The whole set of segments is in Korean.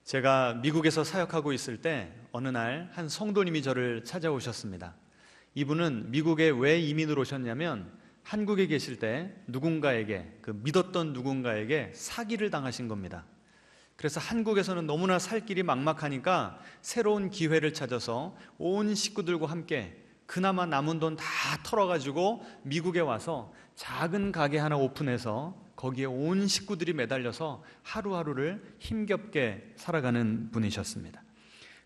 제가 미국에서 사역하고 있을 때 어느 날 한 성도님이 저를 찾아오셨습니다. 이분은 미국에 왜 이민을 오셨냐면 한국에 계실 때 누군가에게, 믿었던 누군가에게 사기를 당하신 겁니다. 그래서 한국에서는 너무나 살 길이 막막하니까 새로운 기회를 찾아서 온 식구들과 함께 그나마 남은 돈 다 털어가지고 미국에 와서 작은 가게 하나 오픈해서 거기에 온 식구들이 매달려서 하루하루를 힘겹게 살아가는 분이셨습니다.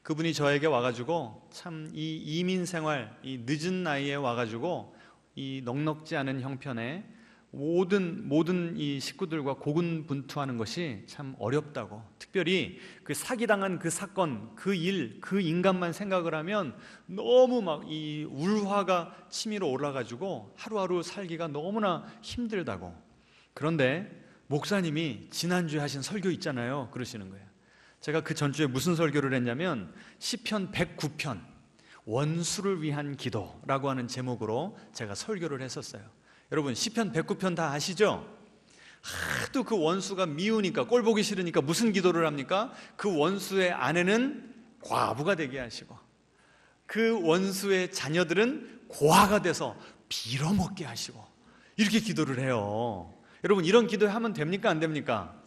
그분이 저에게 와가지고 참 이 이민 생활, 이 늦은 나이에 와가지고 이 넉넉지 않은 형편에 모든 이 식구들과 고군분투하는 것이 참 어렵다고, 특별히 그 사기당한 그 사건, 그 일, 그 인간만 생각을 하면 너무 막 이 울화가 치밀어 올라가지고 하루하루 살기가 너무나 힘들다고. 그런데 목사님이 지난주에 하신 설교 있잖아요, 그러시는 거예요. 제가 그 전주에 무슨 설교를 했냐면 시편 109편 원수를 위한 기도라고 하는 제목으로 제가 설교를 했었어요. 여러분 시편 109편 다 아시죠? 하도 그 원수가 미우니까, 꼴 보기 싫으니까 무슨 기도를 합니까? 그 원수의 아내는 과부가 되게 하시고 그 원수의 자녀들은 고아가 돼서 빌어먹게 하시고, 이렇게 기도를 해요. 여러분 이런 기도하면 됩니까? 안 됩니까?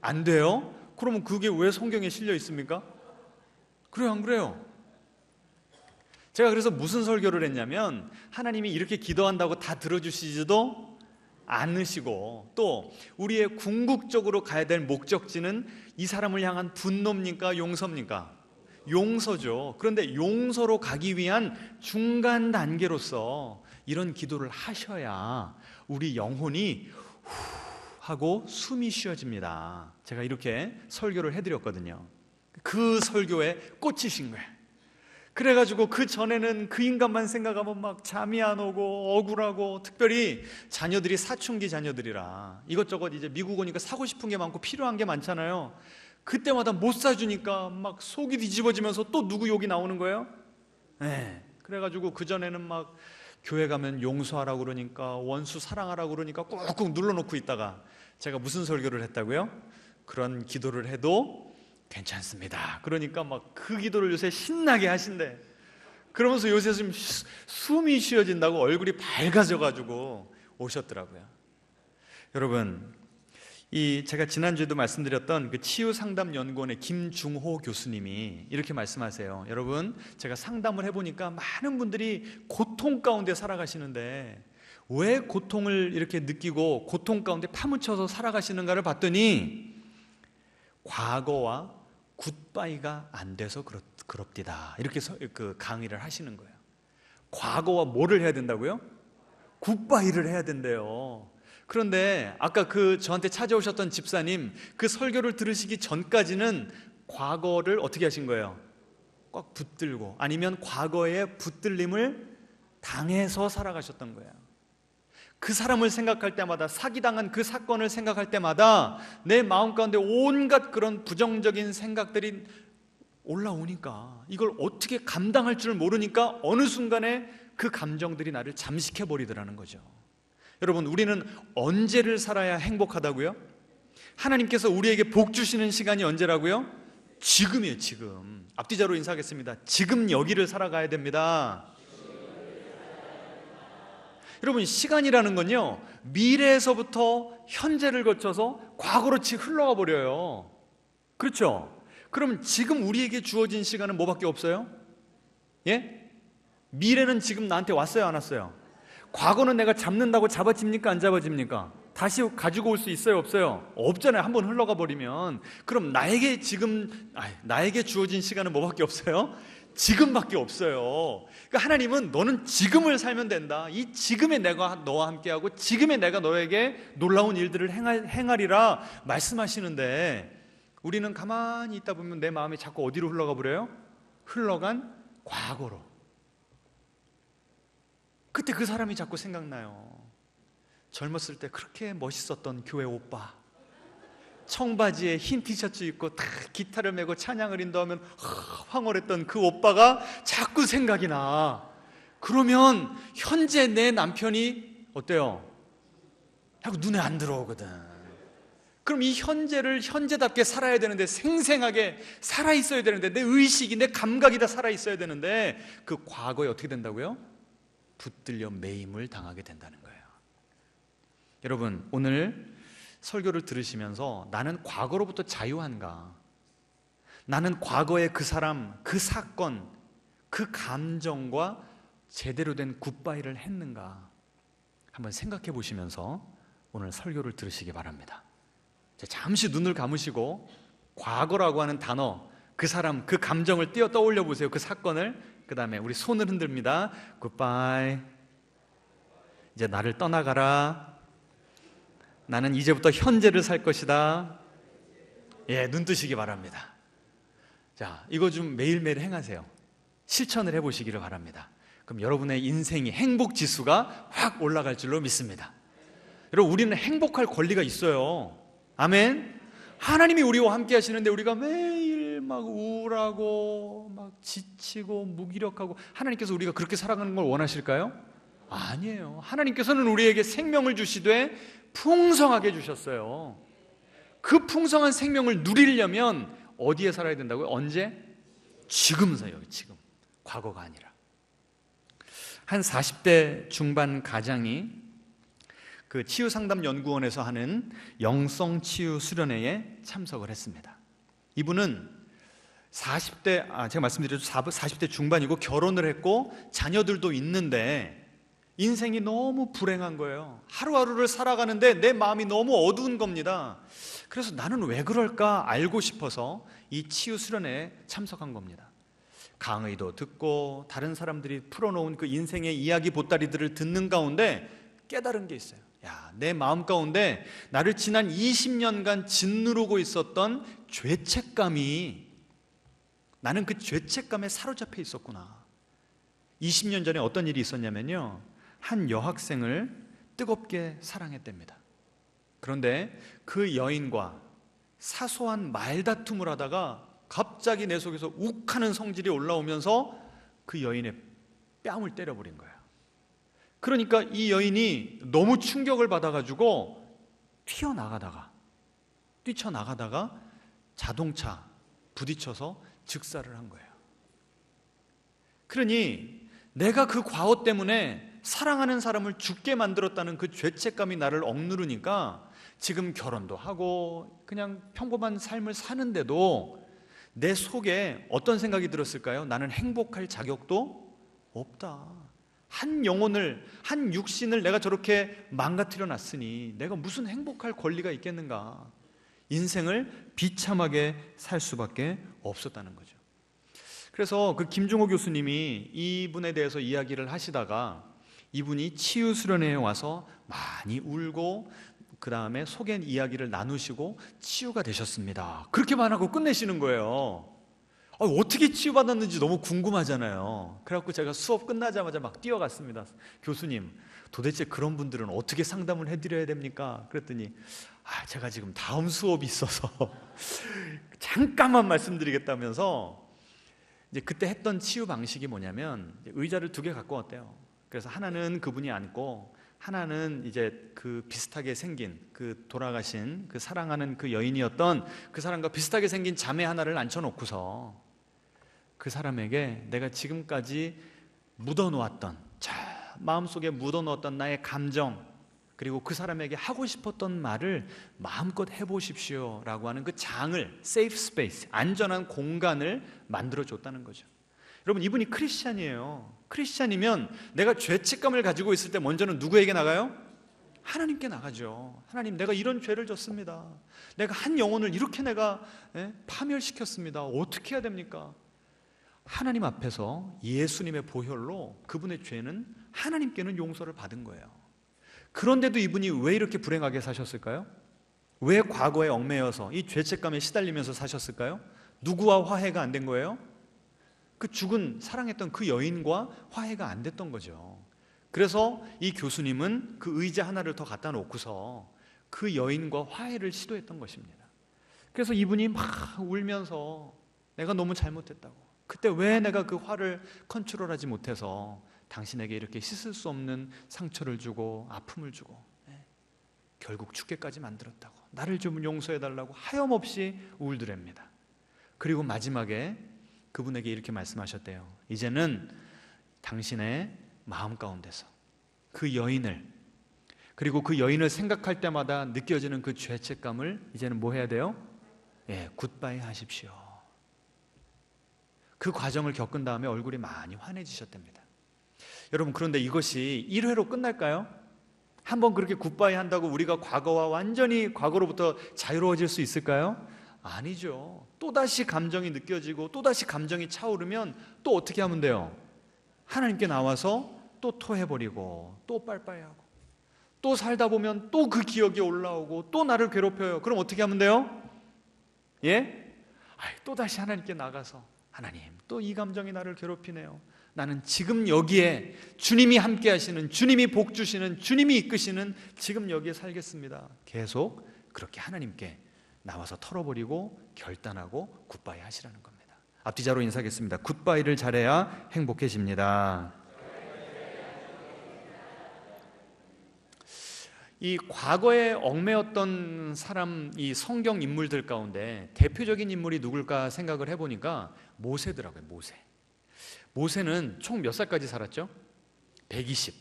안 돼요? 그러면 그게 왜 성경에 실려 있습니까? 그래요, 안 그래요? 제가 그래서 무슨 설교를 했냐면 하나님이 이렇게 기도한다고 다 들어주시지도 않으시고, 또 우리의 궁극적으로 가야 될 목적지는 이 사람을 향한 분노입니까? 용서입니까? 용서죠. 그런데 용서로 가기 위한 중간 단계로서 이런 기도를 하셔야 우리 영혼이 하고 숨이 쉬어집니다. 제가 이렇게 설교를 해드렸거든요. 그 설교에 꽂히신 거예요. 그래가지고 그 전에는 그 인간만 생각하면 막 잠이 안 오고 억울하고, 특별히 자녀들이 사춘기 자녀들이라 이것저것 이제 미국 오니까 사고 싶은 게 많고 필요한 게 많잖아요. 그때마다 못 사주니까 막 속이 뒤집어지면서 또 누구 욕이 나오는 거예요. 네. 그래가지고 그 전에는 막 교회 가면 용서하라고 그러니까, 원수 사랑하라고 그러니까 꾹꾹 눌러놓고 있다가 제가 무슨 설교를 했다고요? 그런 기도를 해도 괜찮습니다. 그러니까 막 그 기도를 요새 신나게 하신대. 그러면서 요새 좀 숨이 쉬어진다고 얼굴이 밝아져가지고 오셨더라고요. 여러분, 제가 지난주에도 말씀드렸던 그 치유상담연구원의 김중호 교수님이 이렇게 말씀하세요. 여러분, 제가 상담을 해보니까 많은 분들이 고통 가운데 살아가시는데 왜 고통을 이렇게 느끼고 고통 가운데 파묻혀서 살아가시는가를 봤더니 과거와 굿바이가 안 돼서 그럽디다, 이렇게 강의를 하시는 거예요. 과거와 뭐를 해야 된다고요? 굿바이를 해야 된대요. 그런데 아까 저한테 찾아오셨던 집사님, 그 설교를 들으시기 전까지는 과거를 어떻게 하신 거예요? 꽉 붙들고, 아니면 과거의 붙들림을 당해서 살아가셨던 거예요. 그 사람을 생각할 때마다, 사기당한 그 사건을 생각할 때마다 내 마음 가운데 온갖 그런 부정적인 생각들이 올라오니까 이걸 어떻게 감당할 줄 모르니까 어느 순간에 그 감정들이 나를 잠식해버리더라는 거죠. 여러분, 우리는 언제를 살아야 행복하다고요? 하나님께서 우리에게 복 주시는 시간이 언제라고요? 지금이에요, 지금. 앞뒤자로 인사하겠습니다. 지금 여기를 살아가야 됩니다. 여러분, 시간이라는 건요, 미래에서부터 현재를 거쳐서 과거로 흘러가 버려요. 그렇죠? 그럼 지금 우리에게 주어진 시간은 뭐밖에 없어요? 예? 미래는 지금 나한테 왔어요, 안 왔어요? 과거는 내가 잡는다고 잡아집니까, 안 잡아집니까? 다시 가지고 올 수 있어요, 없어요? 없잖아요. 한번 흘러가 버리면. 그럼 나에게 주어진 시간은 뭐밖에 없어요? 지금밖에 없어요. 그러니까 하나님은 너는 지금을 살면 된다. 이 지금에 내가 너와 함께하고 지금에 내가 너에게 놀라운 일들을 행하리라 말씀하시는데, 우리는 가만히 있다 보면 내 마음이 자꾸 어디로 흘러가 버려요? 흘러간 과거로. 그때 그 사람이 자꾸 생각나요. 젊었을 때 그렇게 멋있었던 교회 오빠, 청바지에 흰 티셔츠 입고 딱 기타를 메고 찬양을 인도하면 황홀했던 그 오빠가 자꾸 생각이 나. 그러면 현재 내 남편이 어때요? 자꾸 눈에 안 들어오거든. 그럼 이 현재를 현재답게 살아야 되는데, 생생하게 살아있어야 되는데, 내 의식이, 내 감각이 다 살아있어야 되는데, 그 과거에 어떻게 된다고요? 붙들려 매임을 당하게 된다는 거예요. 여러분, 오늘 설교를 들으시면서 나는 과거로부터 자유한가? 나는 과거의 그 사람, 그 사건, 그 감정과 제대로 된 굿바이를 했는가? 한번 생각해 보시면서 오늘 설교를 들으시기 바랍니다. 잠시 눈을 감으시고 과거라고 하는 단어, 그 사람, 그 감정을 띄어 떠올려 보세요. 그 사건을. 그 다음에 우리 손을 흔듭니다. 굿바이. 이제 나를 떠나가라. 나는 이제부터 현재를 살 것이다. 예, 눈 뜨시기 바랍니다. 자, 이거 좀 매일매일 행하세요. 실천을 해보시기를 바랍니다. 그럼 여러분의 인생이 행복 지수가 확 올라갈 줄로 믿습니다. 여러분, 우리는 행복할 권리가 있어요. 아멘. 하나님이 우리와 함께 하시는데 우리가 매일 막 우울하고 막 지치고 무기력하고, 하나님께서 우리가 그렇게 살아가는 걸 원하실까요? 아니에요. 하나님께서는 우리에게 생명을 주시되 풍성하게 주셨어요. 그 풍성한 생명을 누리려면 어디에 살아야 된다고요? 언제? 지금 살아요. 지금. 과거가 아니라. 한 40대 중반 가장이 그 치유상담연구원에서 하는 영성치유 수련회에 참석을 했습니다. 이분은 40대, 제가 말씀드렸죠. 40대 중반이고 결혼을 했고 자녀들도 있는데 인생이 너무 불행한 거예요. 하루하루를 살아가는데 내 마음이 너무 어두운 겁니다. 그래서 나는 왜 그럴까 알고 싶어서 이 치유 수련회에 참석한 겁니다. 강의도 듣고 다른 사람들이 풀어놓은 그 인생의 이야기 보따리들을 듣는 가운데 깨달은 게 있어요. 야, 내 마음 가운데 나를 지난 20년간 짓누르고 있었던 죄책감이, 나는 그 죄책감에 사로잡혀 있었구나. 20년 전에 어떤 일이 있었냐면요, 한 여학생을 뜨겁게 사랑했답니다. 그런데 그 여인과 사소한 말다툼을 하다가 갑자기 내 속에서 욱하는 성질이 올라오면서 그 여인의 뺨을 때려버린 거예요. 그러니까 이 여인이 너무 충격을 받아가지고 뛰쳐나가다가 자동차 부딪혀서 즉사를 한 거예요. 그러니 내가 그 과오 때문에 사랑하는 사람을 죽게 만들었다는 그 죄책감이 나를 억누르니까 지금 결혼도 하고 그냥 평범한 삶을 사는데도 내 속에 어떤 생각이 들었을까요? 나는 행복할 자격도 없다. 한 영혼을, 한 육신을 내가 저렇게 망가뜨려 놨으니 내가 무슨 행복할 권리가 있겠는가. 인생을 비참하게 살 수밖에 없었다는 거죠. 그래서 그 김종호 교수님이 이분에 대해서 이야기를 하시다가 이분이 치유 수련회에 와서 많이 울고 그 다음에 속엔 이야기를 나누시고 치유가 되셨습니다. 그렇게만 하고 끝내시는 거예요. 어떻게 치유받았는지 너무 궁금하잖아요. 그래갖고 제가 수업 끝나자마자 막 뛰어갔습니다. 교수님, 도대체 그런 분들은 어떻게 상담을 해드려야 됩니까? 그랬더니 제가 지금 다음 수업이 있어서 잠깐만 말씀드리겠다면서, 이제 그때 했던 치유 방식이 뭐냐면 의자를 2개 갖고 왔대요. 그래서 하나는 그분이 앉고 하나는 이제 그 비슷하게 생긴 그 돌아가신 그 사랑하는 그 여인이었던 그 사람과 비슷하게 생긴 자매 하나를 앉혀놓고서 그 사람에게 내가 지금까지 묻어놓았던, 마음속에 묻어놓았던 나의 감정, 그리고 그 사람에게 하고 싶었던 말을 마음껏 해보십시오 라고 하는 그 장을, 세이프 스페이스, 안전한 공간을 만들어줬다는 거죠. 여러분, 이분이 크리스찬이에요. 크리스찬이면 내가 죄책감을 가지고 있을 때 먼저는 누구에게 나가요? 하나님께 나가죠. 하나님, 내가 이런 죄를 졌습니다. 내가 한 영혼을 이렇게 내가 파멸시켰습니다. 어떻게 해야 됩니까? 하나님 앞에서 예수님의 보혈로 그분의 죄는 하나님께는 용서를 받은 거예요. 그런데도 이분이 왜 이렇게 불행하게 사셨을까요? 왜 과거에 얽매여서 이 죄책감에 시달리면서 사셨을까요? 누구와 화해가 안 된 거예요? 그 죽은 사랑했던 그 여인과 화해가 안 됐던 거죠. 그래서 이 교수님은 그 의자 하나를 더 갖다 놓고서 그 여인과 화해를 시도했던 것입니다. 그래서 이분이 막 울면서 내가 너무 잘못했다고, 그때 왜 내가 그 화를 컨트롤하지 못해서 당신에게 이렇게 씻을 수 없는 상처를 주고 아픔을 주고 결국 죽게까지 만들었다고. 나를 좀 용서해달라고 하염없이 울드랩니다. 그리고 마지막에 그분에게 이렇게 말씀하셨대요. 이제는 당신의 마음 가운데서 그 여인을, 그리고 그 여인을 생각할 때마다 느껴지는 그 죄책감을 이제는 뭐 해야 돼요? 굿바이 하십시오. 그 과정을 겪은 다음에 얼굴이 많이 환해지셨답니다. 여러분, 그런데 이것이 1회로 끝날까요? 한번 그렇게 굿바이 한다고 우리가 과거와 완전히 과거로부터 자유로워질 수 있을까요? 아니죠. 또다시 감정이 느껴지고 또다시 감정이 차오르면 또 어떻게 하면 돼요? 하나님께 나와서 또 토해버리고 또 빨빠이하고 또 살다 보면 또 그 기억이 올라오고 또 나를 괴롭혀요. 그럼 어떻게 하면 돼요? 또다시 하나님께 나가서 하나님, 또 이 감정이 나를 괴롭히네요. 나는 지금 여기에 주님이 함께 하시는, 주님이 복 주시는, 주님이 이끄시는 지금 여기에 살겠습니다. 계속 그렇게 하나님께 나와서 털어버리고 결단하고 굿바이 하시라는 겁니다. 앞뒤자로 인사하겠습니다. 굿바이를 잘해야 행복해집니다. 이 과거에 얽매였던 사람, 이 성경 인물들 가운데 대표적인 인물이 누굴까 생각을 해보니까 모세더라고요. 모세는 총 몇 살까지 살았죠? 120.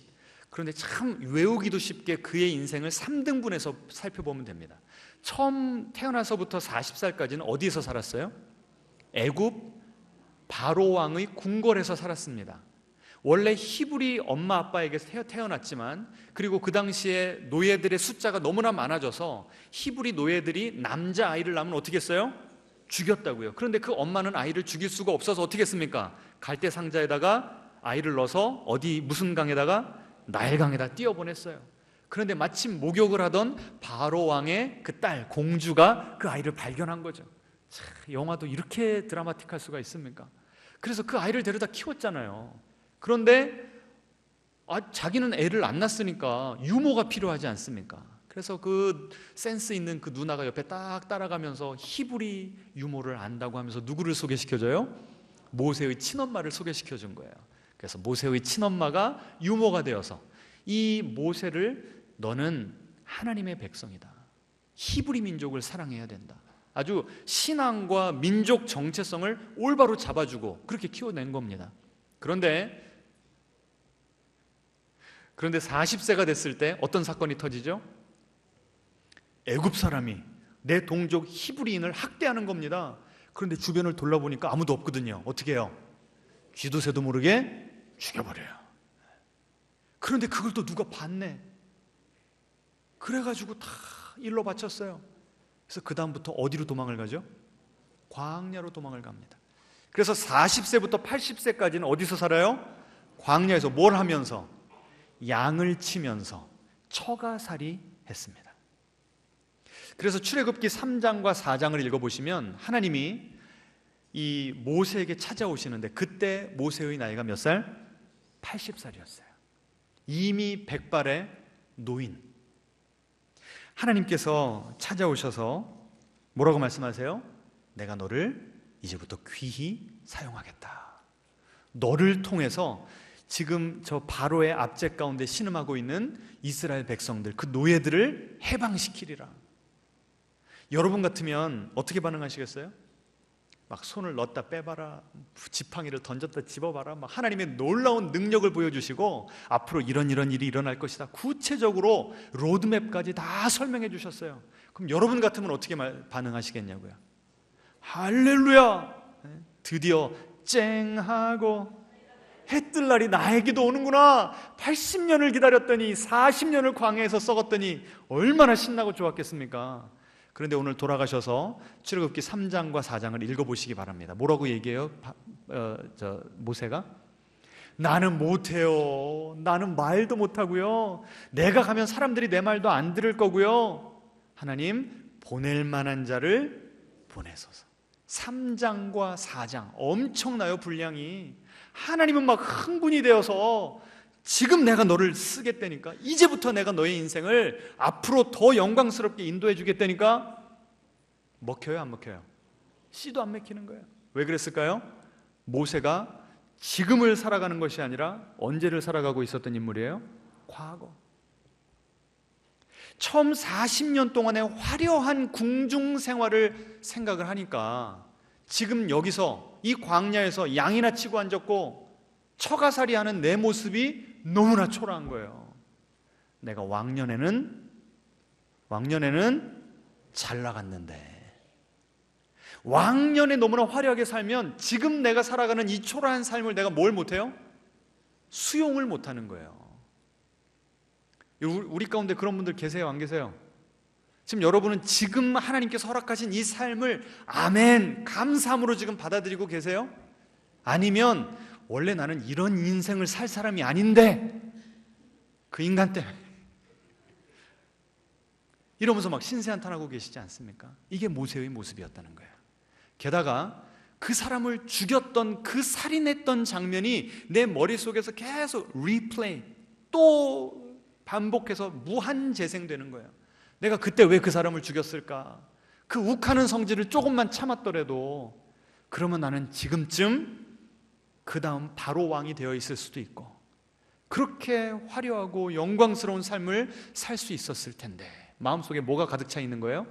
그런데 참 외우기도 쉽게 그의 인생을 3등분해서 살펴보면 됩니다. 처음 태어나서부터 40살까지는 어디에서 살았어요? 애굽 바로 왕의 궁궐에서 살았습니다. 원래 히브리 엄마 아빠에게서 태어났지만, 그리고 그 당시에 노예들의 숫자가 너무나 많아져서 히브리 노예들이 남자아이를 낳으면 어떻게 했어요? 죽였다고요. 그런데 그 엄마는 아이를 죽일 수가 없어서 어떻게 했습니까? 갈대 상자에다가 아이를 넣어서 무슨 강에다가? 나일강에다 띄워보냈어요. 그런데 마침 목욕을 하던 바로 왕의 그 딸 공주가 그 아이를 발견한 거죠. 참, 영화도 이렇게 드라마틱할 수가 있습니까? 그래서 그 아이를 데려다 키웠잖아요. 그런데 자기는 애를 안 낳았으니까 유모가 필요하지 않습니까? 그래서 그 센스 있는 그 누나가 옆에 딱 따라가면서 히브리 유모를 안다고 하면서 누구를 소개시켜줘요? 모세의 친엄마를 소개시켜준 거예요. 그래서 모세의 친엄마가 유모가 되어서 이 모세를, 너는 하나님의 백성이다, 히브리 민족을 사랑해야 된다, 아주 신앙과 민족 정체성을 올바로 잡아주고 그렇게 키워낸 겁니다. 그런데 40세가 됐을 때 어떤 사건이 터지죠? 애굽 사람이 내 동족 히브리인을 학대하는 겁니다. 그런데 주변을 돌아보니까 아무도 없거든요. 어떻게 해요? 쥐도 새도 모르게 죽여버려요. 그런데 그걸 또 누가 봤네. 그래가지고 다 일로 바쳤어요. 그래서 그 다음부터 어디로 도망을 가죠? 광야로 도망을 갑니다. 그래서 40세부터 80세까지는 어디서 살아요? 광야에서 뭘 하면서? 양을 치면서 처가살이 했습니다. 그래서 출애굽기 3장과 4장을 읽어보시면 하나님이 이 모세에게 찾아오시는데, 그때 모세의 나이가 몇 살? 80살이었어요. 이미 백발의 노인. 하나님께서 찾아오셔서 뭐라고 말씀하세요? 내가 너를 이제부터 귀히 사용하겠다. 너를 통해서 지금 저 바로의 압제 가운데 신음하고 있는 이스라엘 백성들, 그 노예들을 해방시키리라. 여러분 같으면 어떻게 반응하시겠어요? 막 손을 넣었다 빼봐라, 지팡이를 던졌다 집어봐라, 막 하나님의 놀라운 능력을 보여주시고 앞으로 이런 일이 일어날 것이다, 구체적으로 로드맵까지 다 설명해 주셨어요. 그럼 여러분 같으면 어떻게 반응하시겠냐고요? 할렐루야, 드디어 쨍하고 해 뜰 날이 나에게도 오는구나. 80년을 기다렸더니 40년을 광야에서 썩었더니 얼마나 신나고 좋았겠습니까? 그런데 오늘 돌아가셔서 출애굽기 3장과 4장을 읽어보시기 바랍니다. 뭐라고 얘기해요? 모세가? 나는 못해요. 나는 말도 못하고요. 내가 가면 사람들이 내 말도 안 들을 거고요. 하나님, 보낼 만한 자를 보내소서. 3장과 4장 엄청나요, 분량이. 하나님은 막 흥분이 되어서 지금 내가 너를 쓰겠다니까, 이제부터 내가 너의 인생을 앞으로 더 영광스럽게 인도해 주겠다니까. 먹혀요, 안 먹혀요? 씨도 안 먹히는 거예요. 왜 그랬을까요? 모세가 지금을 살아가는 것이 아니라 언제를 살아가고 있었던 인물이에요? 과거. 처음 40년 동안의 화려한 궁중 생활을 생각을 하니까 지금 여기서 이 광야에서 양이나 치고 앉았고 처가살이 하는 내 모습이 너무나 초라한 거예요. 내가 왕년에는 잘 나갔는데, 왕년에 너무나 화려하게 살면 지금 내가 살아가는 이 초라한 삶을 내가 뭘 못해요? 수용을 못하는 거예요. 우리 가운데 그런 분들 계세요? 안 계세요? 지금 여러분은 지금 하나님께서 허락하신 이 삶을 아멘, 감사함으로 지금 받아들이고 계세요? 아니면 원래 나는 이런 인생을 살 사람이 아닌데 그 인간 때문에 이러면서 막 신세한탄하고 계시지 않습니까? 이게 모세의 모습이었다는 거예요. 게다가 그 사람을 죽였던, 그 살인했던 장면이 내 머릿속에서 계속 리플레이, 또 반복해서 무한 재생되는 거예요. 내가 그때 왜 그 사람을 죽였을까? 그 욱하는 성질을 조금만 참았더라도 그러면 나는 지금쯤 그 다음 바로 왕이 되어 있을 수도 있고 그렇게 화려하고 영광스러운 삶을 살 수 있었을 텐데, 마음속에 뭐가 가득 차 있는 거예요?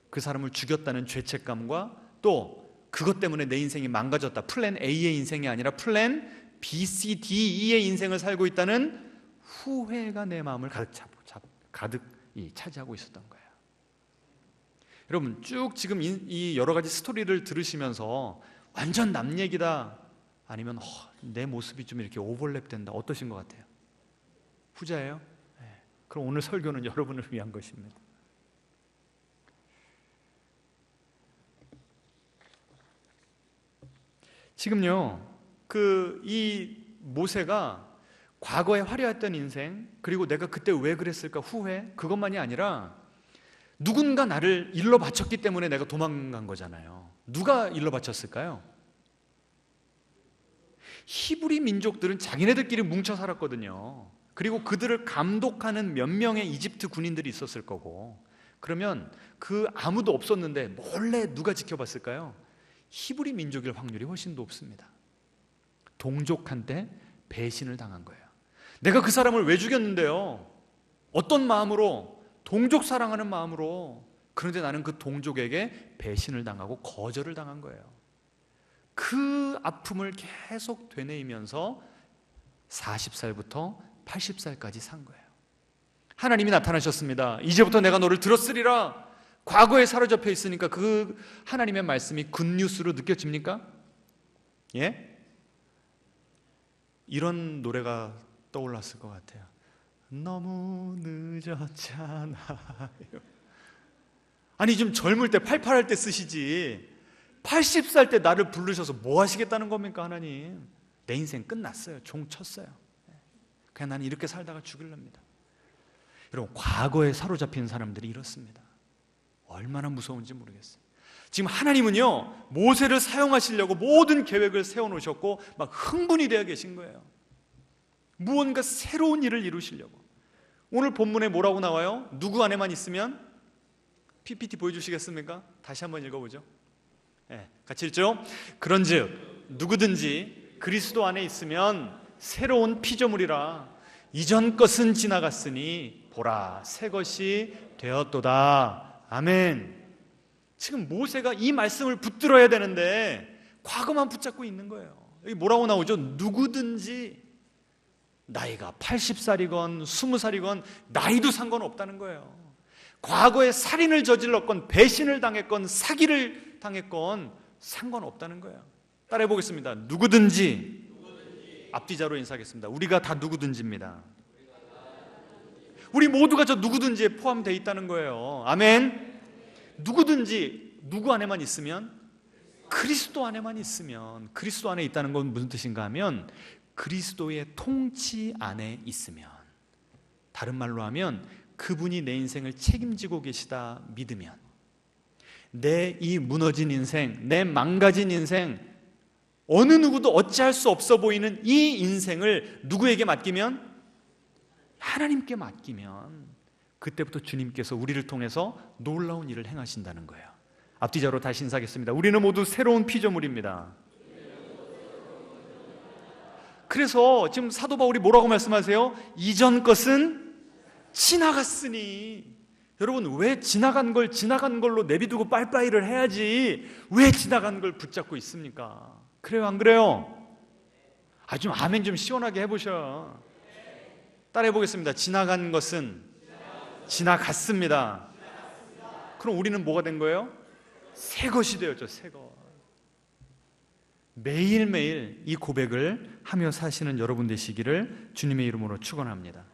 그 사람을 죽였다는 죄책감과 또 그것 때문에 내 인생이 망가졌다, 플랜 A의 인생이 아니라 플랜 B, C, D, E의 인생을 살고 있다는 후회가 내 마음을 가득 차지하고 있었던 거예요. 여러분, 쭉 지금 이 여러 가지 스토리를 들으시면서 완전 남 얘기다, 아니면 내 모습이 좀 이렇게 오버랩된다, 어떠신 것 같아요? 후자예요? 네. 그럼 오늘 설교는 여러분을 위한 것입니다. 지금요, 이 모세가 과거에 화려했던 인생, 그리고 내가 그때 왜 그랬을까 후회, 그것만이 아니라 누군가 나를 일러 바쳤기 때문에 내가 도망간 거잖아요. 누가 일러 바쳤을까요? 히브리 민족들은 자기네들끼리 뭉쳐 살았거든요. 그리고 그들을 감독하는 몇 명의 이집트 군인들이 있었을 거고, 그러면 그 아무도 없었는데 몰래 누가 지켜봤을까요? 히브리 민족일 확률이 훨씬 높습니다. 동족한테 배신을 당한 거예요. 내가 그 사람을 왜 죽였는데요? 어떤 마음으로? 동족 사랑하는 마음으로. 그런데 나는 그 동족에게 배신을 당하고 거절을 당한 거예요. 그 아픔을 계속 되뇌이면서 40살부터 80살까지 산 거예요. 하나님이 나타나셨습니다. 이제부터 내가 너를 들었으리라. 과거에 사로잡혀 있으니까 그 하나님의 말씀이 굿뉴스로 느껴집니까? 예? 이런 노래가 떠올랐을 것 같아요. 너무 늦었잖아요. 아니, 좀 젊을 때 팔팔할 때 쓰시지 80살 때 나를 부르셔서 뭐 하시겠다는 겁니까? 하나님, 내 인생 끝났어요. 종 쳤어요. 그냥 나는 이렇게 살다가 죽을랍니다. 여러분, 과거에 사로잡힌 사람들이 이렇습니다. 얼마나 무서운지 모르겠어요. 지금 하나님은요, 모세를 사용하시려고 모든 계획을 세워놓으셨고 막 흥분이 되어 계신 거예요. 무언가 새로운 일을 이루시려고. 오늘 본문에 뭐라고 나와요? 누구 안에만 있으면? PPT 보여주시겠습니까? 다시 한번 읽어보죠. 네, 같이 읽죠. 그런즉 누구든지 그리스도 안에 있으면 새로운 피조물이라. 이전 것은 지나갔으니 보라, 새 것이 되었도다. 아멘. 지금 모세가 이 말씀을 붙들어야 되는데 과거만 붙잡고 있는 거예요. 여기 뭐라고 나오죠? 누구든지. 나이가 80살이건 20살이건 나이도 상관없다는 거예요. 과거에 살인을 저질렀건 배신을 당했건 사기를 당했건 상관없다는 거예요. 따라해 보겠습니다. 누구든지. 앞뒤자로 인사하겠습니다. 우리가 다 누구든지입니다. 우리 모두가 저 누구든지에 포함되어 있다는 거예요. 아멘. 누구든지, 누구 안에만 있으면? 그리스도 안에만 있으면. 그리스도 안에 있다는 건 무슨 뜻인가 하면 그리스도의 통치 안에 있으면, 다른 말로 하면 그분이 내 인생을 책임지고 계시다 믿으면, 내 이 무너진 인생, 내 망가진 인생, 어느 누구도 어찌할 수 없어 보이는 이 인생을 누구에게 맡기면? 하나님께 맡기면 그때부터 주님께서 우리를 통해서 놀라운 일을 행하신다는 거예요. 앞뒤자로 다시 인사하겠습니다. 우리는 모두 새로운 피조물입니다. 그래서 지금 사도 바울이 뭐라고 말씀하세요? 이전 것은 지나갔으니. 여러분, 왜 지나간 걸 지나간 걸로 내비두고 빠이빠이를 해야지 왜 지나간 걸 붙잡고 있습니까? 그래요, 안 그래요? 좀 아멘 좀 시원하게 해보셔. 따라해 보겠습니다. 지나간 것은 지나갔습니다. 그럼 우리는 뭐가 된 거예요? 새 것이 되었죠. 새 것. 매일매일 이 고백을 하며 사시는 여러분 되시기를 주님의 이름으로 축원합니다.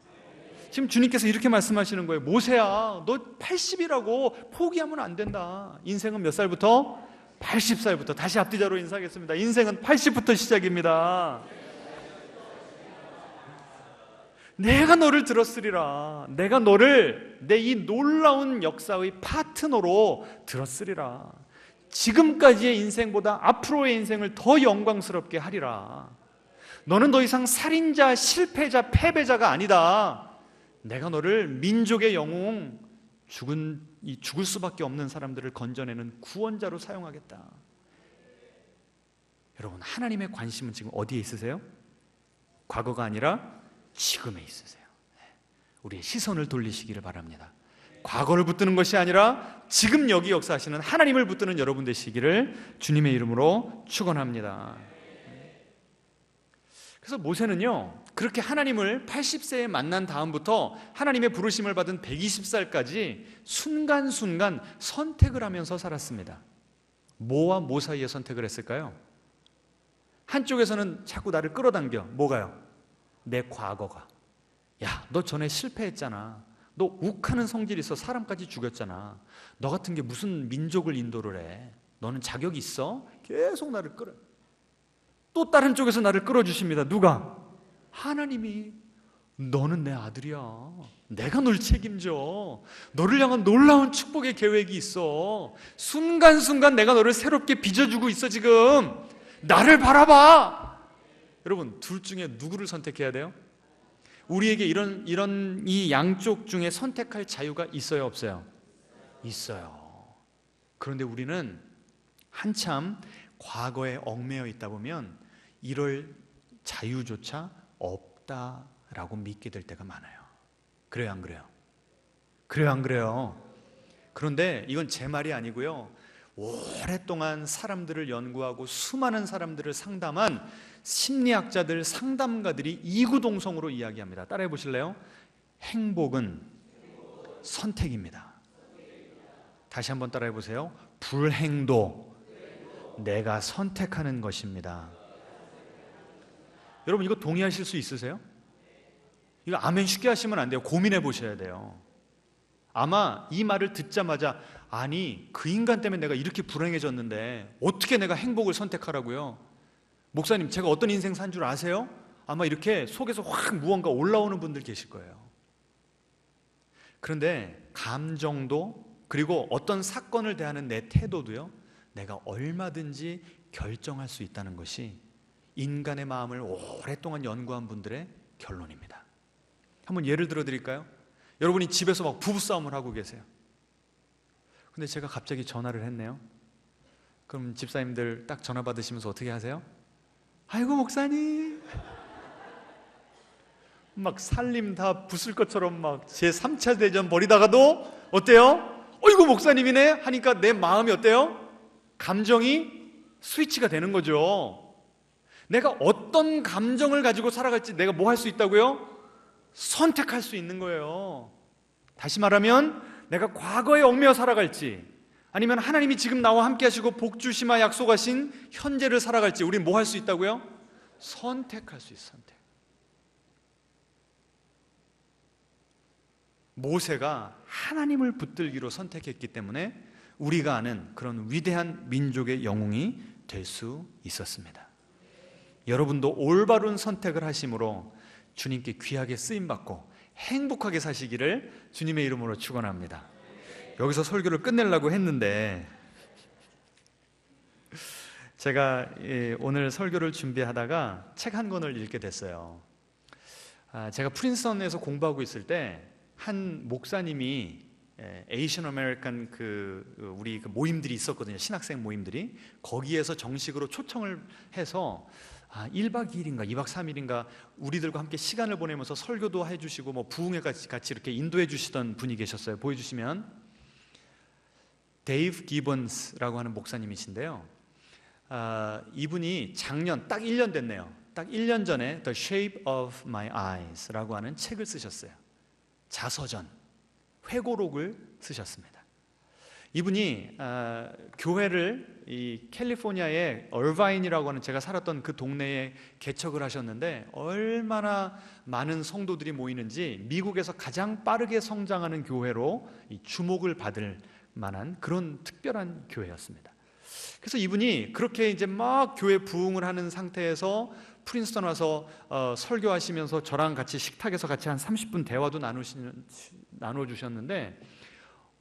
지금 주님께서 이렇게 말씀하시는 거예요. 모세야, 너 80이라고 포기하면 안 된다. 인생은 몇 살부터? 80살부터. 다시 앞뒤자로 인사하겠습니다. 인생은 80부터 시작입니다. 내가 너를 들었으리라. 내가 너를 내 이 놀라운 역사의 파트너로 들었으리라. 지금까지의 인생보다 앞으로의 인생을 더 영광스럽게 하리라. 너는 더 이상 살인자, 실패자, 패배자가 아니다. 내가 너를 민족의 영웅, 죽을 수밖에 없는 사람들을 건져내는 구원자로 사용하겠다. 여러분, 하나님의 관심은 지금 어디에 있으세요? 과거가 아니라 지금에 있으세요. 우리의 시선을 돌리시기를 바랍니다. 과거를 붙드는 것이 아니라 지금 여기 역사하시는 하나님을 붙드는 여러분 되시기를 주님의 이름으로 축원합니다. 그래서 모세는요, 그렇게 하나님을 80세에 만난 다음부터 하나님의 부르심을 받은 120살까지 순간순간 선택을 하면서 살았습니다. 뭐와 뭐 사이에 선택을 했을까요? 한쪽에서는 자꾸 나를 끌어당겨. 뭐가요? 내 과거가. 야, 너 전에 실패했잖아. 너 욱하는 성질이 있어. 사람까지 죽였잖아. 너 같은 게 무슨 민족을 인도를 해? 너는 자격이 있어? 계속 나를 끌어. 또 다른 쪽에서 나를 끌어주십니다. 누가? 하나님이. 너는 내 아들이야. 내가 널 책임져. 너를 향한 놀라운 축복의 계획이 있어. 순간순간 내가 너를 새롭게 빚어주고 있어. 지금 나를 바라봐. 여러분, 둘 중에 누구를 선택해야 돼요? 우리에게 이런 이 양쪽 중에 선택할 자유가 있어요, 없어요? 있어요. 그런데 우리는 한참 과거에 얽매여 있다 보면 이럴 자유조차 없다라고 믿게 될 때가 많아요. 그래요, 안 그래요? 그래요, 안 그래요? 그런데 이건 제 말이 아니고요, 오랫동안 사람들을 연구하고 수많은 사람들을 상담한 심리학자들, 상담가들이 이구동성으로 이야기합니다. 따라해 보실래요? 행복은 선택입니다. 다시 한번 따라해 보세요. 불행도 내가 선택하는 것입니다. 여러분, 이거 동의하실 수 있으세요? 이거 아멘 쉽게 하시면 안 돼요. 고민해 보셔야 돼요. 아마 이 말을 듣자마자, 아니 그 인간 때문에 내가 이렇게 불행해졌는데 어떻게 내가 행복을 선택하라고요? 목사님, 제가 어떤 인생 산 줄 아세요? 아마 이렇게 속에서 확 무언가 올라오는 분들 계실 거예요. 그런데 감정도, 그리고 어떤 사건을 대하는 내 태도도요, 내가 얼마든지 결정할 수 있다는 것이 인간의 마음을 오랫동안 연구한 분들의 결론입니다. 한번 예를 들어 드릴까요? 여러분이 집에서 막 부부싸움을 하고 계세요. 근데 제가 갑자기 전화를 했네요. 그럼 집사님들 딱 전화 받으시면서 어떻게 하세요? 아이고 목사님, 막 살림 다 부술 것처럼 막 제3차 대전 벌이다가도 어때요? 어이구 목사님이네 하니까 내 마음이 어때요? 감정이 스위치가 되는 거죠. 내가 어떤 감정을 가지고 살아갈지 내가 뭐 할 수 있다고요? 선택할 수 있는 거예요. 다시 말하면 내가 과거에 얽매여 살아갈지, 아니면 하나님이 지금 나와 함께 하시고 복주시마 약속하신 현재를 살아갈지, 우리는 뭐 할 수 있다고요? 선택할 수 있어요. 선택. 모세가 하나님을 붙들기로 선택했기 때문에 우리가 아는 그런 위대한 민족의 영웅이 될 수 있었습니다. 여러분도 올바른 선택을 하심으로 주님께 귀하게 쓰임받고 행복하게 사시기를 주님의 이름으로 축원합니다. 여기서 설교를 끝내려고 했는데 제가 오늘 설교를 준비하다가 책 한 권을 읽게 됐어요. 제가 프린스턴에서 공부하고 있을 때 한 목사님이 에이션 아메리칸 우리 모임들이 있었거든요. 신학생 모임들이. 거기에서 정식으로 초청을 해서 1박 2일인가 2박 3일인가 우리들과 함께 시간을 보내면서 설교도 해주시고 뭐 부흥회 같이 이렇게 인도해 주시던 분이 계셨어요. 보여주시면 데이브 기번스라고 하는 목사님이신데요. 이분이 작년 딱 1년 됐네요. 딱 1년 전에 The Shape of My Eyes라고 하는 책을 쓰셨어요. 자서전, 회고록을 쓰셨습니다. 이분이 교회를 이 캘리포니아의 얼바인이라고 하는 제가 살았던 그 동네에 개척을 하셨는데 얼마나 많은 성도들이 모이는지 미국에서 가장 빠르게 성장하는 교회로 이 주목을 받을 만한 그런 특별한 교회였습니다. 그래서 이분이 그렇게 이제 막 교회 부흥을 하는 상태에서 프린스턴 와서 설교하시면서 저랑 같이 식탁에서 같이 한 30분 대화도 나눠주셨는데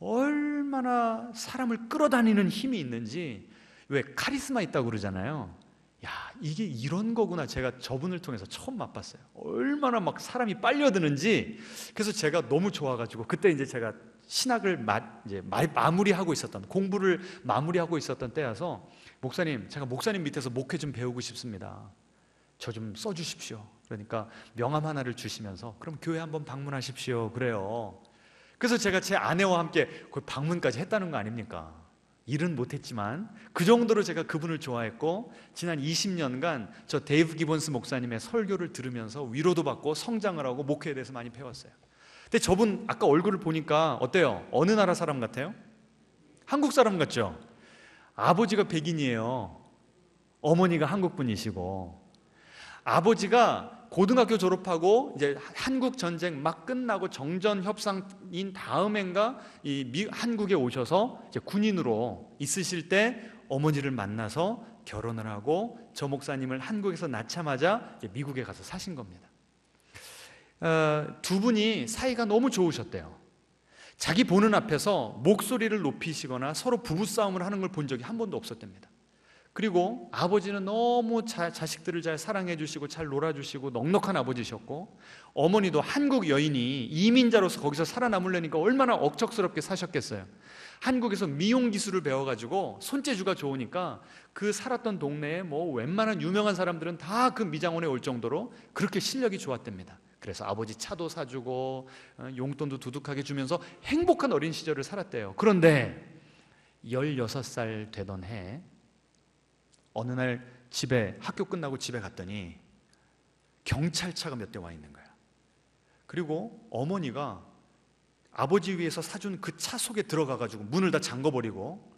얼마나 사람을 끌어다니는 힘이 있는지, 왜 카리스마 있다고 그러잖아요. 야, 이게 이런 거구나. 제가 저분을 통해서 처음 맛봤어요. 얼마나 막 사람이 빨려드는지. 그래서 제가 너무 좋아가지고 그때 이제 제가 신학을 마무리하고 있었던, 공부를 마무리하고 있었던 때여서 목사님, 제가 목사님 밑에서 목회 좀 배우고 싶습니다. 저 좀 써주십시오. 그러니까 명함 하나를 주시면서 그럼 교회 한번 방문하십시오. 그래요. 그래서 제가 제 아내와 함께 그 방문까지 했다는 거 아닙니까? 일은 못했지만 그 정도로 제가 그분을 좋아했고, 지난 20년간 저 데이브 기본스 목사님의 설교를 들으면서 위로도 받고 성장을 하고 목회에 대해서 많이 배웠어요. 근데 저분 아까 얼굴을 보니까 어때요? 어느 나라 사람 같아요? 한국 사람 같죠? 아버지가 백인이에요. 어머니가 한국 분이시고, 아버지가 고등학교 졸업하고 이제 한국 전쟁 막 끝나고 정전 협상인 다음엔가 한국에 오셔서 이제 군인으로 있으실 때 어머니를 만나서 결혼을 하고 저 목사님을 한국에서 낳자마자 이제 미국에 가서 사신 겁니다. 두 분이 사이가 너무 좋으셨대요. 자기 보는 앞에서 목소리를 높이시거나 서로 부부싸움을 하는 걸 본 적이 한 번도 없었답니다. 그리고 아버지는 너무 자식들을 잘 사랑해 주시고 잘 놀아주시고 넉넉한 아버지셨고, 어머니도 한국 여인이 이민자로서 거기서 살아남으려니까 얼마나 억척스럽게 사셨겠어요. 한국에서 미용 기술을 배워가지고 손재주가 좋으니까 그 살았던 동네에 뭐 웬만한 유명한 사람들은 다 그 미장원에 올 정도로 그렇게 실력이 좋았답니다. 그래서 아버지 차도 사주고 용돈도 두둑하게 주면서 행복한 어린 시절을 살았대요. 그런데 16살 되던 해 어느 날 학교 끝나고 집에 갔더니 경찰차가 몇 대 와 있는 거야. 그리고 어머니가 아버지 위해서 사준 그 차 속에 들어가가지고 문을 다 잠궈버리고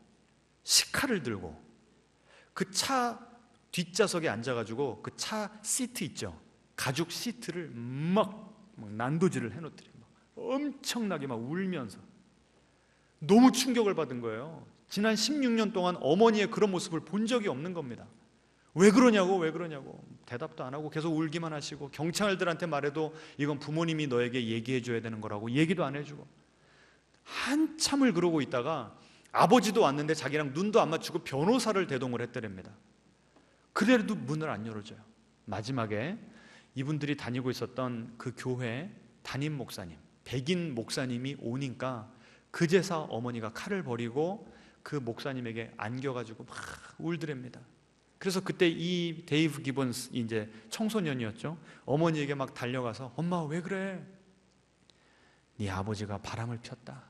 식칼을 들고 그 차 뒷좌석에 앉아가지고 그 차 시트 있죠, 가죽 시트를 막 난도질을 해놓더니 엄청나게 막 울면서 너무 충격을 받은 거예요. 지난 16년 동안 어머니의 그런 모습을 본 적이 없는 겁니다. 왜 그러냐고 대답도 안 하고 계속 울기만 하시고, 경찰들한테 말해도 이건 부모님이 너에게 얘기해 줘야 되는 거라고 얘기도 안 해주고, 한참을 그러고 있다가 아버지도 왔는데 자기랑 눈도 안 맞추고 변호사를 대동을 했더랍니다. 그래도 문을 안 열어줘요. 마지막에 이분들이 다니고 있었던 그 교회 담임 목사님, 백인 목사님이 오니까 그제서 어머니가 칼을 버리고 그 목사님에게 안겨가지고 막 울더랍니다. 그래서 그때 이 데이브 기본스, 이제 청소년이었죠, 어머니에게 막 달려가서 엄마 왜 그래? 네 아버지가 바람을 폈다.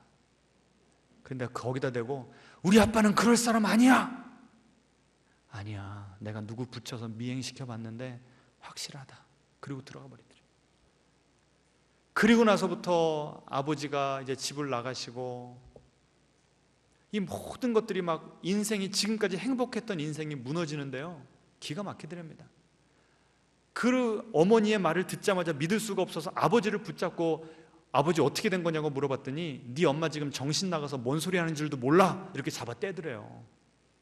근데 거기다 대고 우리 아빠는 그럴 사람 아니야. 아니야, 내가 누구 붙여서 미행시켜 봤는데 확실하다. 그리고 들어가 버리더래. 그리고 나서부터 아버지가 이제 집을 나가시고 이 모든 것들이 막 인생이, 지금까지 행복했던 인생이 무너지는데요, 기가 막히더랍니다. 그 어머니의 말을 듣자마자 믿을 수가 없어서 아버지를 붙잡고 아버지 어떻게 된 거냐고 물어봤더니 네 엄마 지금 정신 나가서 뭔 소리 하는 줄도 몰라, 이렇게 잡아 떼더래요.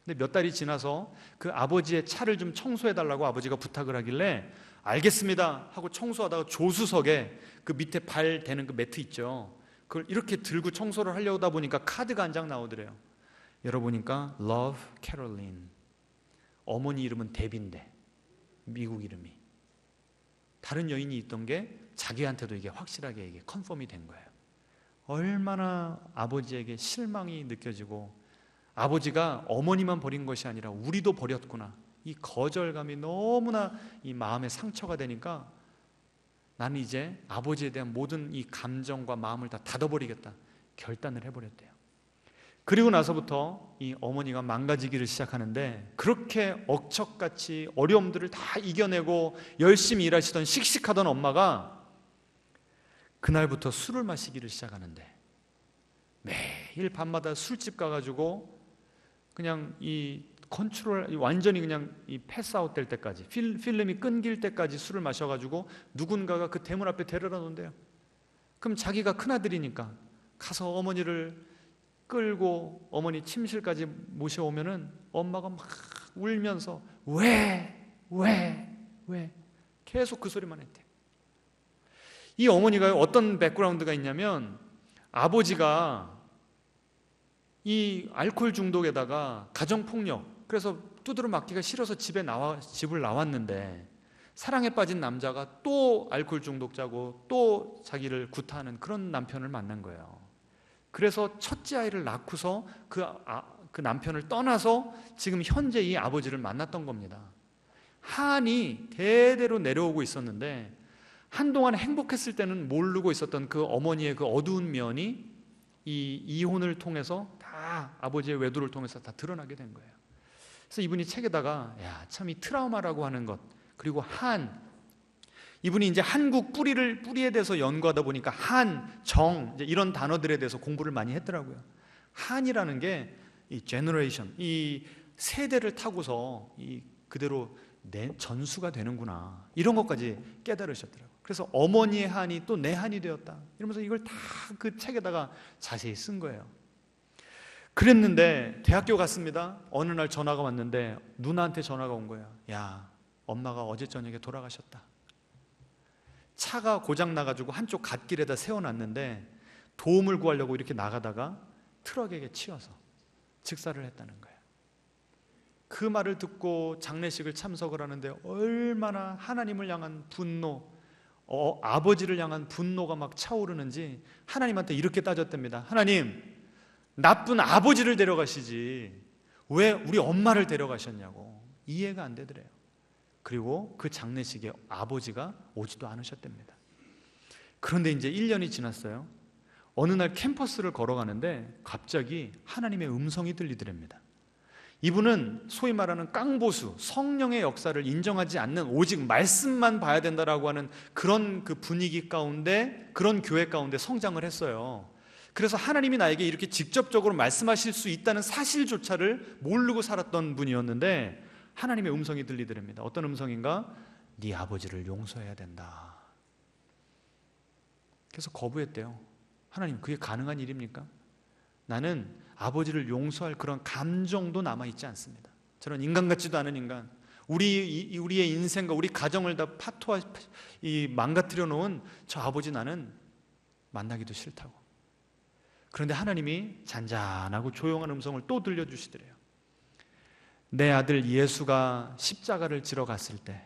근데 몇 달이 지나서 그 아버지의 차를 좀 청소해 달라고 아버지가 부탁을 하길래 알겠습니다 하고 청소하다가 조수석에 그 밑에 발 대는 그 매트 있죠, 그걸 이렇게 들고 청소를 하려고 하다 보니까 카드가 한 장 나오더래요. 열어보니까 Love Caroline, 어머니 이름은 데비인데 미국 이름이, 다른 여인이 있던 게 자기한테도 이게 확실하게 이게 컨펌이 된 거예요. 얼마나 아버지에게 실망이 느껴지고 아버지가 어머니만 버린 것이 아니라 우리도 버렸구나. 이 거절감이 너무나 이 마음에 상처가 되니까 나는 이제 아버지에 대한 모든 이 감정과 마음을 다 닫아버리겠다 결단을 해버렸대요. 그리고 나서부터 이 어머니가 망가지기를 시작하는데, 그렇게 억척같이 어려움들을 다 이겨내고 열심히 일하시던 씩씩하던 엄마가 그날부터 술을 마시기를 시작하는데, 매일 밤마다 술집 가가지고 그냥 이 컨트롤, 완전히 그냥 이 패스아웃 될 때까지, 필름이 끊길 때까지 술을 마셔가지고 누군가가 그 대문 앞에 데려다 놓는데요. 그럼 자기가 큰아들이니까 가서 어머니를 끌고 어머니 침실까지 모셔오면은 엄마가 막 울면서 왜 계속 그 소리만 했대요. 이 어머니가 어떤 백그라운드가 있냐면, 아버지가 이 알코올 중독에다가 가정폭력, 그래서 두드러 맞기가 싫어서 집을 나왔는데, 사랑에 빠진 남자가 또 알코올 중독자고 또 자기를 구타하는 그런 남편을 만난 거예요. 그래서 첫째 아이를 낳고서 그 남편을 떠나서 지금 현재 이 아버지를 만났던 겁니다. 한이 대대로 내려오고 있었는데, 한동안 행복했을 때는 모르고 있었던 그 어머니의 그 어두운 면이 이 이혼을 통해서 다, 아버지의 외도를 통해서 다 드러나게 된 거예요. 그래서 이분이 책에다가 참 이 트라우마라고 하는 것, 그리고 이분이 이제 한국 뿌리에 대해서 연구하다 보니까 정, 이제 이런 단어들에 대해서 공부를 많이 했더라고요. 한이라는 게 이 제너레이션, 이 세대를 타고서 이 그대로 내 전수가 되는구나, 이런 것까지 깨달으셨더라고요. 그래서 어머니의 한이 또 내 한이 되었다, 이러면서 이걸 다 그 책에다가 자세히 쓴 거예요. 그랬는데 대학교 갔습니다. 어느 날 전화가 왔는데 누나한테 전화가 온 거예요. 야, 엄마가 어제 저녁에 돌아가셨다. 차가 고장 나가지고 한쪽 갓길에다 세워놨는데 도움을 구하려고 이렇게 나가다가 트럭에게 치여서 즉사를 했다는 거예요. 그 말을 듣고 장례식을 참석을 하는데 얼마나 하나님을 향한 분노, 아버지를 향한 분노가 막 차오르는지 하나님한테 이렇게 따졌답니다. 하나님, 나쁜 아버지를 데려가시지 왜 우리 엄마를 데려가셨냐고. 이해가 안 되더래요. 그리고 그 장례식에 아버지가 오지도 않으셨답니다. 그런데 이제 1년이 지났어요. 어느 날 캠퍼스를 걸어가는데 갑자기 하나님의 음성이 들리더랍니다. 이분은 소위 말하는 깡보수, 성령의 역사를 인정하지 않는, 오직 말씀만 봐야 된다라고 하는 그런 그 분위기 가운데, 그런 교회 가운데 성장을 했어요. 그래서 하나님이 나에게 이렇게 직접적으로 말씀하실 수 있다는 사실조차를 모르고 살았던 분이었는데, 하나님의 음성이 들리더랍니다. 어떤 음성인가? 네 아버지를 용서해야 된다. 그래서 거부했대요. 하나님, 그게 가능한 일입니까? 나는 아버지를 용서할 그런 감정도 남아있지 않습니다. 저는 인간 같지도 않은 인간, 우리의 인생과 우리 가정을 다 망가뜨려 놓은 저 아버지 나는 만나기도 싫다고. 그런데 하나님이 잔잔하고 조용한 음성을 또 들려주시더래요. 내 아들 예수가 십자가를 지러 갔을 때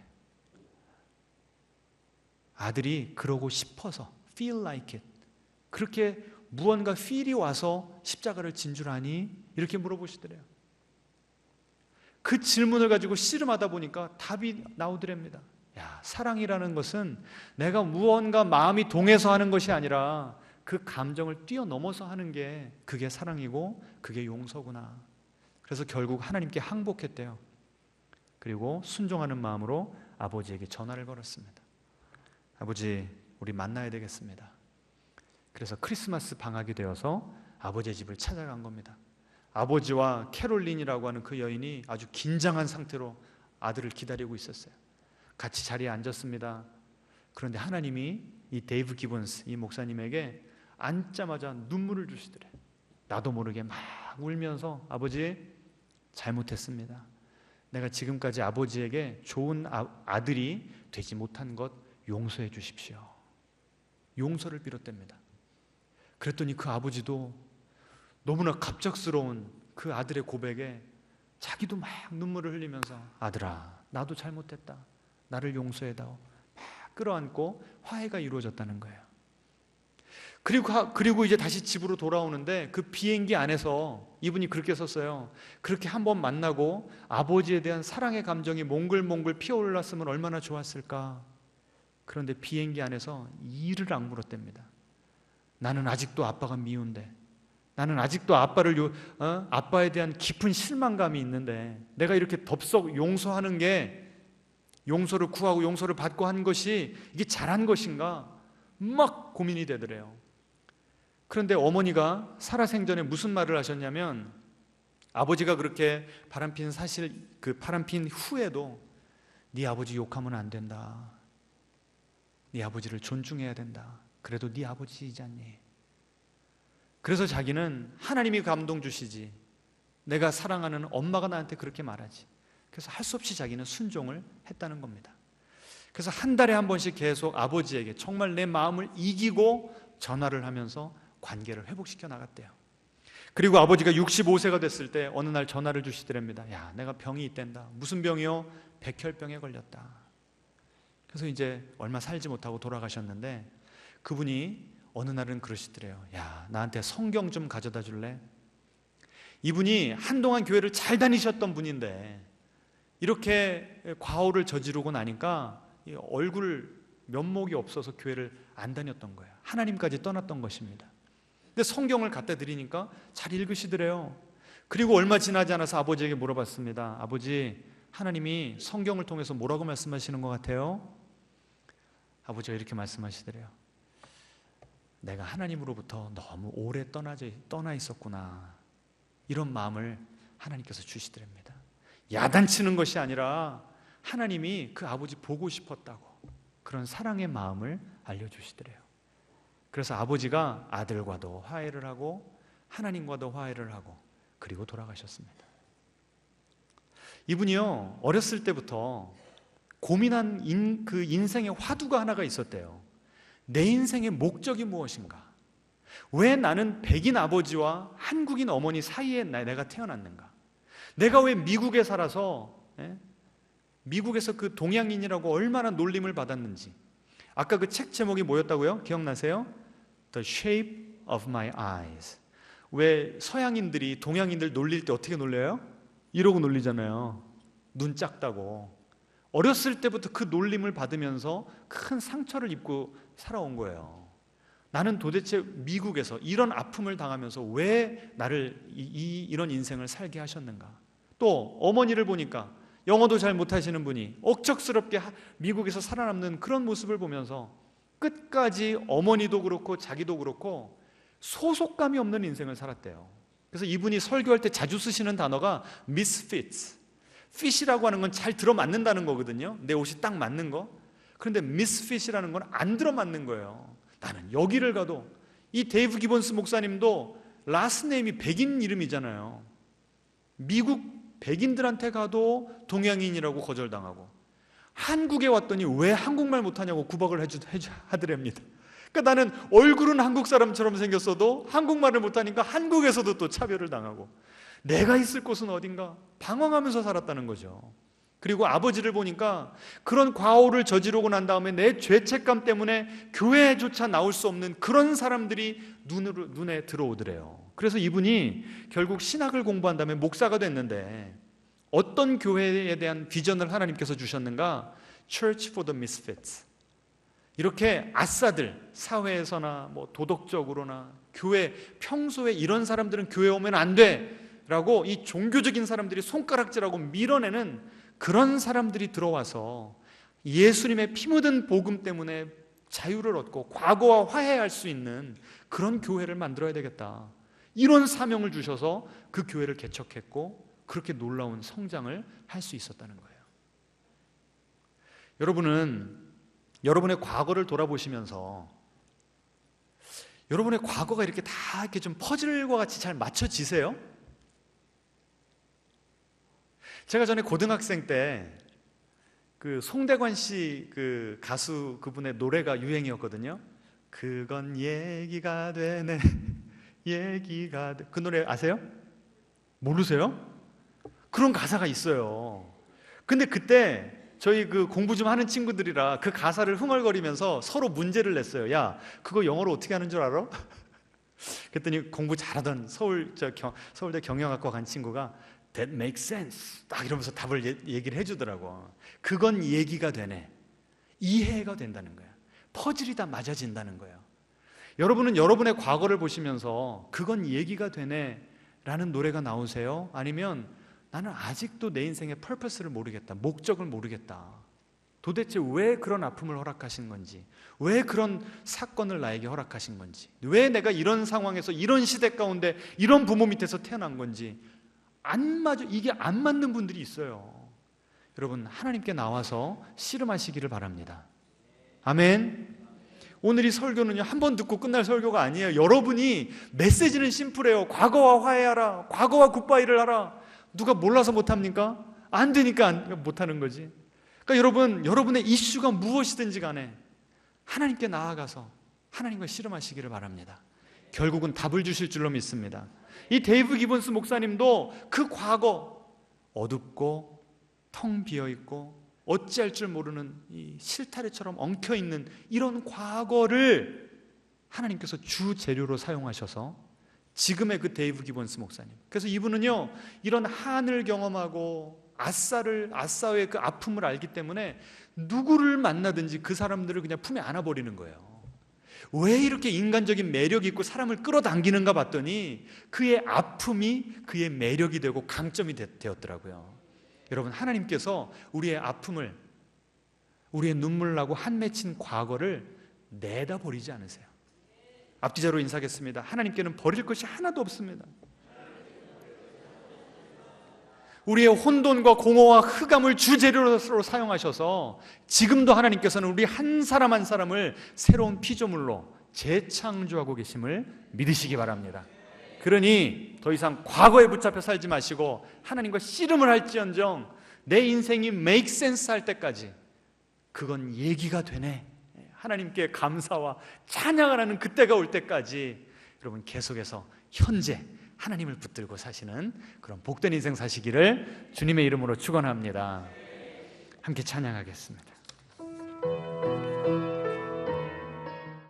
아들이 그러고 싶어서, feel like it, 그렇게 무언가 feel이 와서 십자가를 진 줄 아니? 이렇게 물어보시더래요. 그 질문을 가지고 씨름하다 보니까 답이 나오더랍니다. 사랑이라는 것은 내가 무언가 마음이 동해서 하는 것이 아니라 그 감정을 뛰어넘어서 하는 게, 그게 사랑이고 그게 용서구나. 그래서 결국 하나님께 항복했대요. 그리고 순종하는 마음으로 아버지에게 전화를 걸었습니다. 아버지, 우리 만나야 되겠습니다. 그래서 크리스마스 방학이 되어서 아버지의 집을 찾아간 겁니다. 아버지와 캐롤린이라고 하는 그 여인이 아주 긴장한 상태로 아들을 기다리고 있었어요. 같이 자리에 앉았습니다. 그런데 하나님이 이 데이브 기본스, 이 목사님에게 앉자마자 눈물을 주시더래. 나도 모르게 막 울면서, 아버지, 잘못했습니다. 내가 지금까지 아버지에게 좋은 아들이 되지 못한 것 용서해 주십시오. 용서를 빌었답니다. 그랬더니 그 아버지도 너무나 갑작스러운 그 아들의 고백에 자기도 막 눈물을 흘리면서, 아들아, 나도 잘못했다, 나를 용서해다오, 막 끌어안고 화해가 이루어졌다는 거예요. 그리고 이제 다시 집으로 돌아오는데 그 비행기 안에서 이분이 그렇게 썼어요. 그렇게 한번 만나고 아버지에 대한 사랑의 감정이 몽글몽글 피어올랐으면 얼마나 좋았을까. 그런데 비행기 안에서 이를 악물었답니다. 나는 아직도 아빠가 미운데, 나는 아직도 아빠에 대한 깊은 실망감이 있는데, 내가 이렇게 덥석 용서하는 게, 용서를 구하고 용서를 받고 한 것이 이게 잘한 것인가 막 고민이 되더래요. 그런데 어머니가 살아생전에 무슨 말을 하셨냐면, 아버지가 그렇게 바람핀 후에도 네 아버지 욕하면 안 된다, 네 아버지를 존중해야 된다, 그래도 네 아버지이지 않니? 그래서 자기는 하나님이 감동 주시지, 내가 사랑하는 엄마가 나한테 그렇게 말하지. 그래서 할 수 없이 자기는 순종을 했다는 겁니다. 그래서 한 달에 한 번씩 계속 아버지에게 정말 내 마음을 이기고 전화를 하면서 관계를 회복시켜 나갔대요. 그리고 아버지가 65세가 됐을 때 어느 날 전화를 주시더랍니다. 야, 내가 병이 있댄다. 무슨 병이요? 백혈병에 걸렸다. 그래서 이제 얼마 살지 못하고 돌아가셨는데, 그분이 어느 날은 그러시더래요. 야, 나한테 성경 좀 가져다 줄래? 이분이 한동안 교회를 잘 다니셨던 분인데 이렇게 과오를 저지르고 나니까 얼굴 면목이 없어서 교회를 안 다녔던 거예요. 하나님까지 떠났던 것입니다. 근데 성경을 갖다 드리니까 잘 읽으시더래요. 그리고 얼마 지나지 않아서 아버지에게 물어봤습니다. 아버지, 하나님이 성경을 통해서 뭐라고 말씀하시는 것 같아요? 아버지가 이렇게 말씀하시더래요. 내가 하나님으로부터 너무 오래 떠나 있었구나, 이런 마음을 하나님께서 주시더랍니다. 야단치는 것이 아니라 하나님이 그 아버지 보고 싶었다고, 그런 사랑의 마음을 알려주시더래요. 그래서 아버지가 아들과도 화해를 하고 하나님과도 화해를 하고 그리고 돌아가셨습니다. 이분이요, 어렸을 때부터 고민한 그 인생의 화두가 하나가 있었대요. 내 인생의 목적이 무엇인가? 왜 나는 백인 아버지와 한국인 어머니 사이에 내가 태어났는가? 내가 왜 미국에 살아서 미국에서 그 동양인이라고 얼마나 놀림을 받았는지. 아까 그 책 제목이 뭐였다고요? 기억나세요? The Shape of My Eyes. 왜 서양인들이 동양인들 놀릴 때 어떻게 놀려요? 이러고 놀리잖아요. 눈 작다고. 어렸을 때부터 그 놀림을 받으면서 큰 상처를 입고 살아온 거예요. 나는 도대체 미국에서 이런 아픔을 당하면서 왜 나를 이런 인생을 살게 하셨는가? 또 어머니를 보니까 영어도 잘 못하시는 분이 억척스럽게 미국에서 살아남는 그런 모습을 보면서 끝까지 어머니도 그렇고 자기도 그렇고 소속감이 없는 인생을 살았대요. 그래서 이분이 설교할 때 자주 쓰시는 단어가 misfits. fit이라고 하는 건 잘 들어맞는다는 거거든요. 내 옷이 딱 맞는 거. 그런데 misfit이라는 건 안 들어맞는 거예요. 나는 여기를 가도, 이 데이브 기본스 목사님도 라스트 네임이 백인 이름이잖아요. 미국 백인들한테 가도 동양인이라고 거절당하고, 한국에 왔더니 왜 한국말 못하냐고 구박을 하더랍니다. 그러니까 나는 얼굴은 한국 사람처럼 생겼어도 한국말을 못하니까 한국에서도 또 차별을 당하고, 내가 있을 곳은 어딘가 방황하면서 살았다는 거죠. 그리고 아버지를 보니까 그런 과오를 저지르고 난 다음에 내 죄책감 때문에 교회조차 나올 수 없는 그런 사람들이 눈에 들어오더래요. 그래서 이분이 결국 신학을 공부한 다음에 목사가 됐는데, 어떤 교회에 대한 비전을 하나님께서 주셨는가? Church for the Misfits. 이렇게 아싸들, 사회에서나 뭐 도덕적으로나 교회, 평소에 이런 사람들은 교회 오면 안 돼 라고 이 종교적인 사람들이 손가락질하고 밀어내는 그런 사람들이 들어와서 예수님의 피 묻은 복음 때문에 자유를 얻고 과거와 화해할 수 있는 그런 교회를 만들어야 되겠다, 이런 사명을 주셔서 그 교회를 개척했고 그렇게 놀라운 성장을 할 수 있었다는 거예요. 여러분은 여러분의 과거를 돌아보시면서 여러분의 과거가 이렇게 다 이렇게 좀 퍼즐과 같이 잘 맞춰지세요? 제가 전에 고등학생 때 그 송대관 씨 그 가수, 그분의 노래가 유행이었거든요. 그건 얘기가 되네, 얘기가 돼. 그 노래 아세요? 모르세요? 그런 가사가 있어요. 근데 그때 저희 그 공부 좀 하는 친구들이라 그 가사를 흥얼거리면서 서로 문제를 냈어요. 야, 그거 영어로 어떻게 하는 줄 알아? 그랬더니 공부 잘하던 서울대 경영학과 간 친구가 That makes sense 딱 이러면서 답을 얘기를 해주더라고. 그건 얘기가 되네. 이해가 된다는 거야. 퍼즐이 다 맞아진다는 거예요. 여러분은 여러분의 과거를 보시면서 그건 얘기가 되네 라는 노래가 나오세요? 아니면 나는 아직도 내 인생의 퍼포스를 모르겠다, 목적을 모르겠다, 도대체 왜 그런 아픔을 허락하신 건지, 왜 그런 사건을 나에게 허락하신 건지, 왜 내가 이런 상황에서 이런 시대 가운데 이런 부모 밑에서 태어난 건지 이게 안 맞는 분들이 있어요. 여러분, 하나님께 나와서 씨름하시기를 바랍니다. 아멘. 오늘 이 설교는요, 한 번 듣고 끝날 설교가 아니에요. 여러분이 메시지는 심플해요. 과거와 화해하라, 과거와 굿바이를 하라. 누가 몰라서 못합니까? 안 되니까 못하는 거지. 그러니까 여러분, 여러분의 이슈가 무엇이든지 간에 하나님께 나아가서 하나님과 씨름하시기를 바랍니다. 결국은 답을 주실 줄로 믿습니다. 이 데이브 기본스 목사님도 그 과거, 어둡고 텅 비어있고 어찌할 줄 모르는 이 실타래처럼 엉켜있는 이런 과거를 하나님께서 주 재료로 사용하셔서 지금의 그 데이브 기본스 목사님, 그래서 이분은요, 이런 한을 경험하고 아싸의 그 아픔을 알기 때문에 누구를 만나든지 그 사람들을 그냥 품에 안아버리는 거예요. 왜 이렇게 인간적인 매력이 있고 사람을 끌어당기는가 봤더니 그의 아픔이 그의 매력이 되고 강점이 되었더라고요. 여러분, 하나님께서 우리의 아픔을, 우리의 눈물 나고 한 맺힌 과거를 내다 버리지 않으세요. 앞뒤자로 인사하겠습니다. 하나님께는 버릴 것이 하나도 없습니다. 우리의 혼돈과 공허와 흑암을 주재료로 사용하셔서 지금도 하나님께서는 우리 한 사람 한 사람을 새로운 피조물로 재창조하고 계심을 믿으시기 바랍니다. 그러니 더 이상 과거에 붙잡혀 살지 마시고 하나님과 씨름을 할지언정 내 인생이 make sense 할 때까지 그건 얘기가 되네, 하나님께 감사와 찬양을 하는 그때가 올 때까지 여러분 계속해서 현재 하나님을 붙들고 사시는 그런 복된 인생 사시기를 주님의 이름으로 축원합니다. 함께 찬양하겠습니다.